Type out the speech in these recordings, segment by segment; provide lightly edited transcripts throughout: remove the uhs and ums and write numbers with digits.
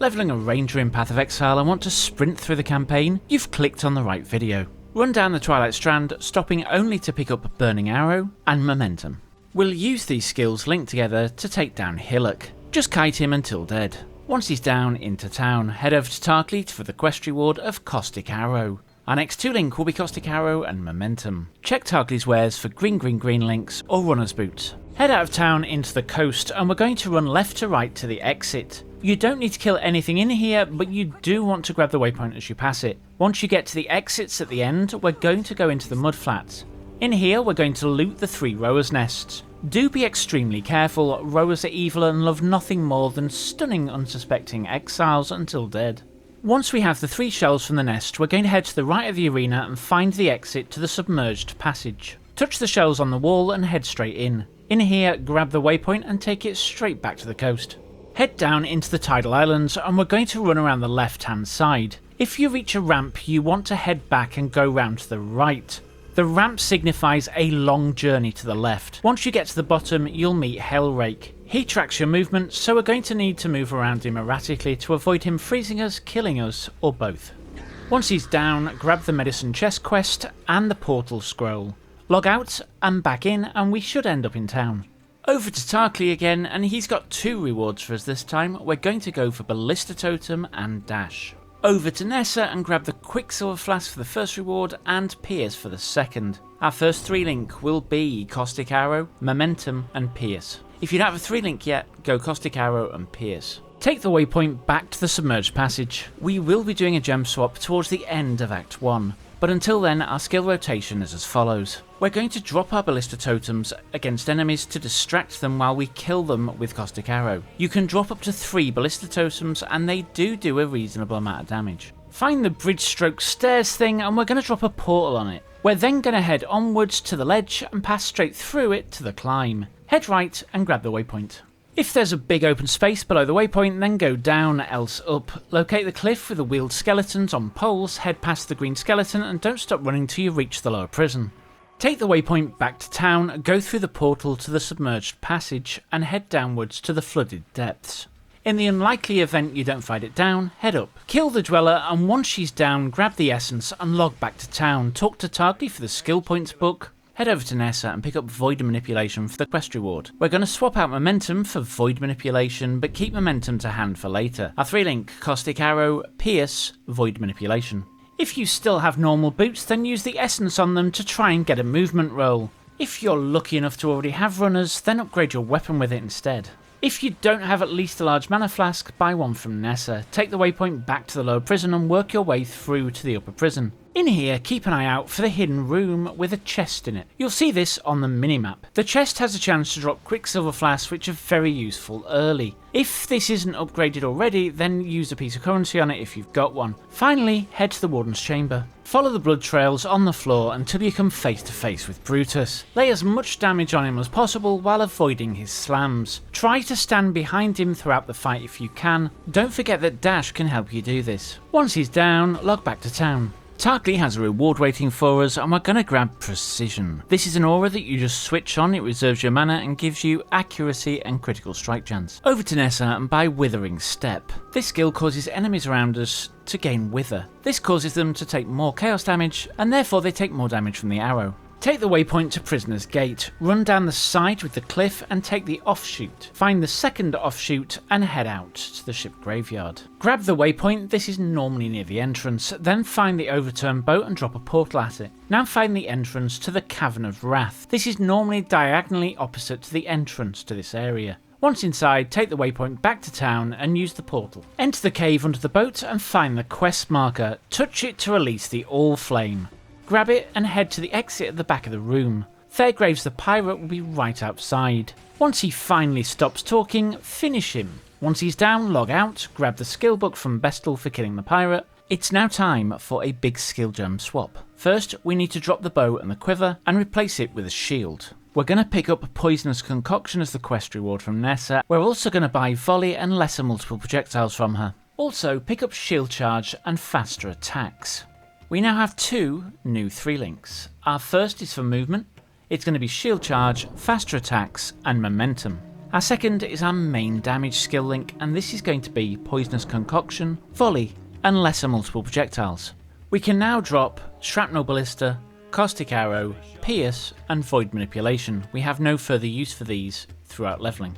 Leveling a ranger in Path of Exile and want to sprint through the campaign? You've clicked on the right video. Run down the Twilight Strand, stopping only to pick up Burning Arrow and Momentum. We'll use these skills linked together to take down Hillock. Just kite him until dead. Once he's down, into town, head over to Tarkleet for the quest reward of Caustic Arrow. Our next two link will be Caustic Arrow and Momentum. Check Tarkleet's wares for green links or runner's boots. Head out of town into the coast and we're going to run left to right to the exit. You don't need to kill anything in here, but you do want to grab the waypoint as you pass it. Once you get to the exits at the end, we're going to go into the mudflats. In here we're going to loot the 3 rowers' nests. Do be extremely careful, rowers are evil and love nothing more than stunning unsuspecting exiles until dead. Once we have the 3 shells from the nest, we're going to head to the right of the arena and find the exit to the submerged passage. Touch the shells on the wall and head straight in. In here, grab the waypoint and take it straight back to the coast. Head down into the tidal islands and we're going to run around the left hand side. If you reach a ramp, you want to head back and go round to the right. The ramp signifies a long journey to the left. Once you get to the bottom, you'll meet Hellrake. He tracks your movement, so we're going to need to move around him erratically to avoid him freezing us, killing us, or both. Once he's down, grab the medicine chest quest and the portal scroll. Log out and back in and we should end up in town. Over to Tarkleet again, and he's got 2 rewards for us this time. We're going to go for Ballista Totem and Dash. Over to Nessa and grab the Quicksilver Flask for the first reward and Pierce for the second. Our first 3 link will be Caustic Arrow, Momentum and Pierce. If you don't have a 3 link yet, go Caustic Arrow and Pierce. Take the waypoint back to the submerged passage. We will be doing a gem swap towards the end of Act 1. But until then, our skill rotation is as follows. We're going to drop our Ballista Totems against enemies to distract them while we kill them with Caustic Arrow. You can drop up to 3 Ballista Totems and they do a reasonable amount of damage. Find the bridge stroke stairs thing and we're going to drop a portal on it. We're then going to head onwards to the ledge and pass straight through it to the climb. Head right and grab the waypoint. If there's a big open space below the waypoint, then go down, else up. Locate the cliff with the wheeled skeletons on poles, head past the green skeleton and don't stop running till you reach the lower prison. Take the waypoint back to town, go through the portal to the submerged passage and head downwards to the flooded depths. In the unlikely event you don't find it down, head up. Kill the dweller and once she's down, grab the essence and log back to town. Talk to Tarkleet for the skill points book. Head over to Nessa and pick up Void Manipulation for the quest reward. We're going to swap out Momentum for Void Manipulation, but keep Momentum to hand for later. Our 3 link, Caustic Arrow, Pierce, Void Manipulation. If you still have normal boots, then use the essence on them to try and get a movement roll. If you're lucky enough to already have runners, then upgrade your weapon with it instead. If you don't have at least a large mana flask, buy one from Nessa. Take the waypoint back to the lower prison and work your way through to the upper prison. In here, keep an eye out for the hidden room with a chest in it. You'll see this on the minimap. The chest has a chance to drop Quicksilver Flasks, which are very useful early. If this isn't upgraded already, then use a piece of currency on it if you've got one. Finally, head to the Warden's chamber. Follow the blood trails on the floor until you come face to face with Brutus. Lay as much damage on him as possible while avoiding his slams. Try to stand behind him throughout the fight if you can. Don't forget that Dash can help you do this. Once he's down, log back to town. Tarkleet has a reward waiting for us and we're going to grab Precision. This is an aura that you just switch on, it reserves your mana and gives you accuracy and critical strike chance. Over to Nessa and buy Withering Step. This skill causes enemies around us to gain Wither. This causes them to take more chaos damage and therefore they take more damage from the arrow. Take the waypoint to Prisoner's Gate, run down the side with the cliff and take the offshoot. Find the second offshoot and head out to the ship graveyard. Grab the waypoint, this is normally near the entrance, then find the overturned boat and drop a portal at it. Now find the entrance to the Cavern of Wrath. This is normally diagonally opposite to the entrance to this area. Once inside, take the waypoint back to town and use the portal. Enter the cave under the boat and find the quest marker. Touch it to release the All Flame. Grab it and head to the exit at the back of the room. Fairgraves the pirate will be right outside. Once he finally stops talking, finish him. Once he's down, log out, grab the skill book from Bestel for killing the pirate. It's now time for a big skill gem swap. First, we need to drop the bow and the quiver and replace it with a shield. We're going to pick up Poisonous Concoction as the quest reward from Nessa. We're also going to buy Volley and lesser multiple projectiles from her. Also, pick up Shield Charge and faster attacks. We now have 2 new 3 links. Our first is for movement. It's going to be Shield Charge, faster attacks and Momentum. Our second is our main damage skill link, and this is going to be Poisonous Concoction, Volley, and lesser multiple projectiles. We can now drop Shrapnel Ballista, Caustic Arrow, Pierce, and Void Manipulation. We have no further use for these throughout levelling.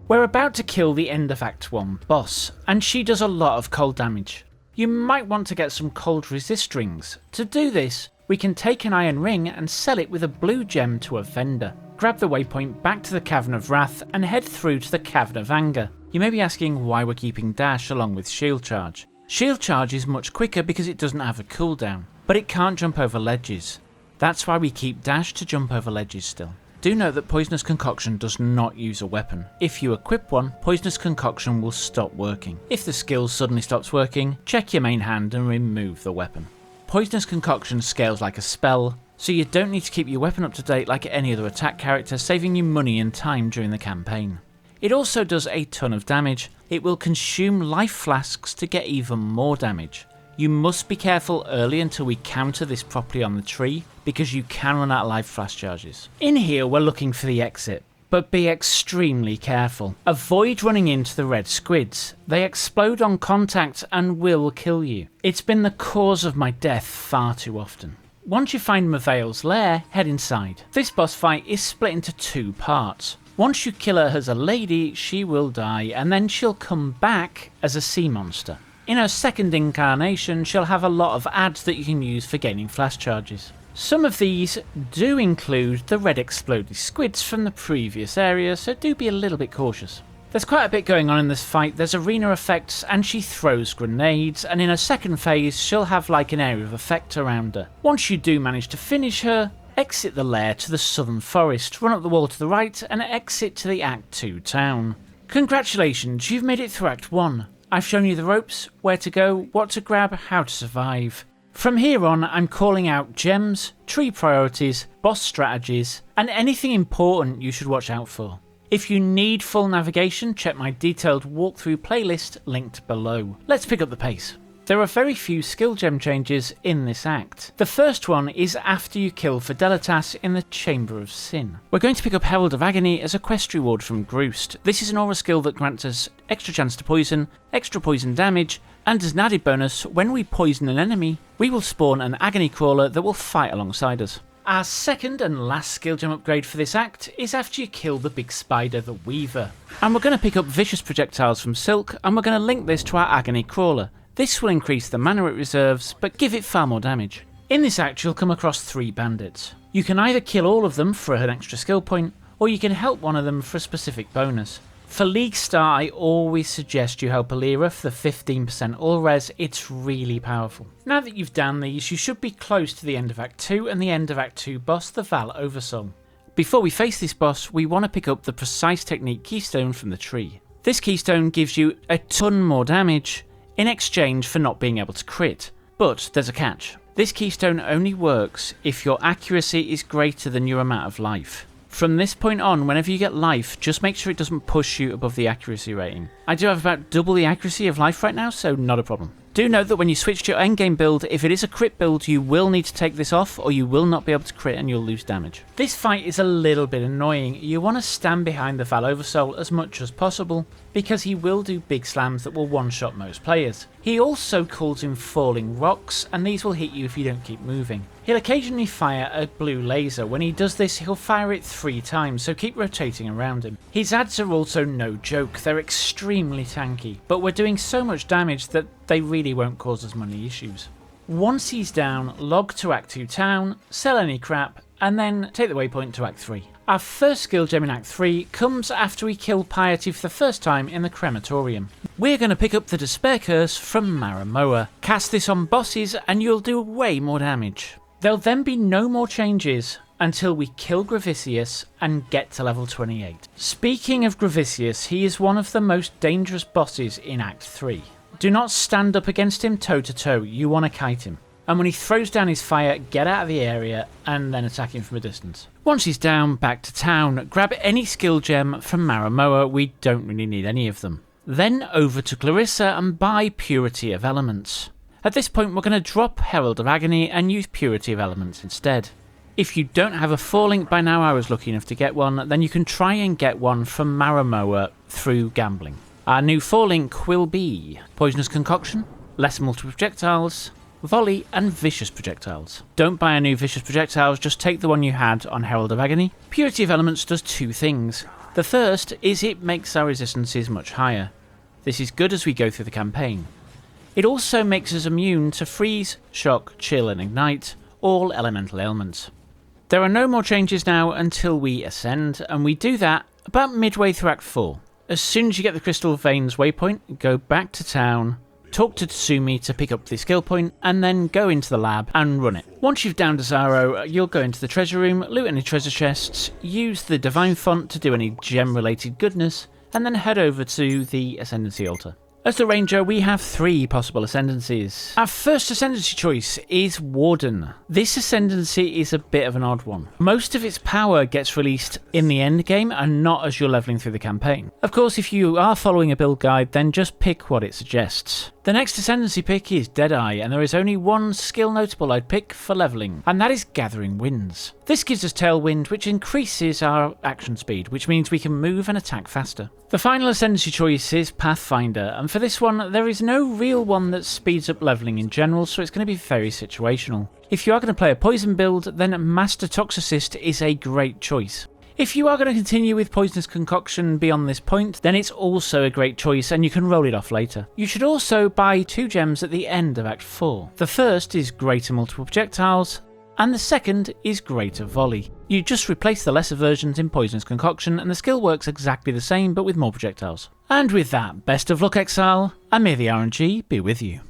We're about to kill the end of Act 1 boss, and she does a lot of cold damage. You might want to get some cold resist rings. To do this, we can take an iron ring and sell it with a blue gem to a vendor. Grab the waypoint back to the Cavern of Wrath and head through to the Cavern of Anger. You may be asking why we're keeping dash along with shield charge. Shield charge is much quicker because it doesn't have a cooldown, but it can't jump over ledges. That's why we keep dash to jump over ledges still. Do note that Poisonous Concoction does not use a weapon. If you equip one, Poisonous Concoction will stop working. If the skill suddenly stops working, check your main hand and remove the weapon. Poisonous Concoction scales like a spell, so you don't need to keep your weapon up to date like any other attack character, saving you money and time during the campaign. It also does a ton of damage. It will consume life flasks to get even more damage. You must be careful early until we counter this properly on the tree, because you can run out of life flash charges. In here we're looking for the exit, but be extremely careful. Avoid running into the red squids. They explode on contact and will kill you. It's been the cause of my death far too often. Once you find Mavail's lair, head inside. This boss fight is split into two parts. Once you kill her as a lady, she will die, and then she'll come back as a sea monster. In her second incarnation, she'll have a lot of ads that you can use for gaining flash charges. Some of these do include the red exploded squids from the previous area, so do be a little bit cautious. There's quite a bit going on in this fight. There's arena effects, and she throws grenades, and in her second phase she'll have like an area of effect around her. Once you do manage to finish her, exit the lair to the southern forest, run up the wall to the right, and exit to the Act 2 town. Congratulations, you've made it through Act 1. I've shown you the ropes, where to go, what to grab, how to survive. From here on, I'm calling out gems, tree priorities, boss strategies, and anything important you should watch out for. If you need full navigation, check my detailed walkthrough playlist linked below. Let's pick up the pace. There are very few skill gem changes in this act. The first one is after you kill Fidelitas in the Chamber of Sin. We're going to pick up Herald of Agony as a quest reward from Groost. This is an aura skill that grants us extra chance to poison, extra poison damage, and as an added bonus, when we poison an enemy, we will spawn an agony crawler that will fight alongside us. Our second and last skill gem upgrade for this act is after you kill the big spider, the Weaver. And we're going to pick up Vicious Projectiles from Silk, and we're going to link this to our agony crawler. This will increase the mana it reserves, but give it far more damage. In this act you'll come across 3 bandits. You can either kill all of them for an extra skill point, or you can help one of them for a specific bonus. For League Star, I always suggest you help Alira for the 15% all res, it's really powerful. Now that you've done these, you should be close to the end of Act 2 and the end of Act 2 boss, the Val Oversoul. Before we face this boss, we want to pick up the Precise Technique Keystone from the tree. This keystone gives you a ton more damage, in exchange for not being able to crit. But there's a catch. This keystone only works if your accuracy is greater than your amount of life. From this point on, whenever you get life, just make sure it doesn't push you above the accuracy rating. I do have about double the accuracy of life right now, so not a problem. Do note that when you switch to your endgame build, if it is a crit build, you will need to take this off or you will not be able to crit and you'll lose damage. This fight is a little bit annoying. You want to stand behind the Val Oversoul as much as possible because he will do big slams that will one-shot most players. He also calls in falling rocks, and these will hit you if you don't keep moving. He'll occasionally fire a blue laser. When he does this, he'll fire it 3 times, so keep rotating around him. His ads are also no joke. They're extremely tanky, but we're doing so much damage that they really won't cause us money issues. Once he's down, log to Act 2 town, sell any crap, and then take the waypoint to Act 3. Our first skill gem in Act 3 comes after we kill Piety for the first time in the crematorium. We're going to pick up the Despair Curse from Maramoa. Cast this on bosses and you'll do way more damage. There'll then be no more changes until we kill Gravicius and get to level 28. Speaking of Gravicius, he is one of the most dangerous bosses in Act 3. Do not stand up against him toe to toe, you want to kite him. And when he throws down his fire, get out of the area and then attack him from a distance. Once he's down, back to town, grab any skill gem from Maramoa, we don't really need any of them. Then over to Clarissa and buy Purity of Elements. At this point we're going to drop Herald of Agony and use Purity of Elements instead. If you don't have a 4-link by now, I was lucky enough to get one, then you can try and get one from Maramoa through gambling. Our new 4-link will be Poisonous Concoction, less multiple projectiles, Volley and Vicious Projectiles. Don't buy a new Vicious Projectiles, just take the one you had on Herald of Agony. Purity of Elements does 2 things. The first is it makes our resistances much higher. This is good as we go through the campaign. It also makes us immune to Freeze, Shock, Chill and Ignite, all elemental ailments. There are no more changes now until we ascend, and we do that about midway through Act 4. As soon as you get the Crystal Veins waypoint, go back to town, talk to Tsumi to pick up the skill point, and then go into the lab and run it. Once you've downed Azaro, you'll go into the treasure room, loot any treasure chests, use the Divine Font to do any gem-related goodness, and then head over to the Ascendancy altar. As the Ranger, we have 3 possible Ascendancies. Our first Ascendancy choice is Warden. This Ascendancy is a bit of an odd one. Most of its power gets released in the end game and not as you're leveling through the campaign. Of course, if you are following a build guide, then just pick what it suggests. The next Ascendancy pick is Deadeye, and there is only one skill notable I'd pick for leveling, and that is Gathering Winds. This gives us Tailwind, which increases our action speed, which means we can move and attack faster. The final Ascendancy choice is Pathfinder, and for this one, there is no real one that speeds up leveling in general, so it's going to be very situational. If you are going to play a poison build, then Master Toxicist is a great choice. If you are going to continue with Poisonous Concoction beyond this point, then it's also a great choice and you can roll it off later. You should also buy 2 gems at the end of Act 4. The first is Greater Multiple Projectiles, and the second is Greater Volley. You just replace the lesser versions in Poisonous Concoction and the skill works exactly the same but with more projectiles. And with that, best of luck Exile, and may the RNG be with you.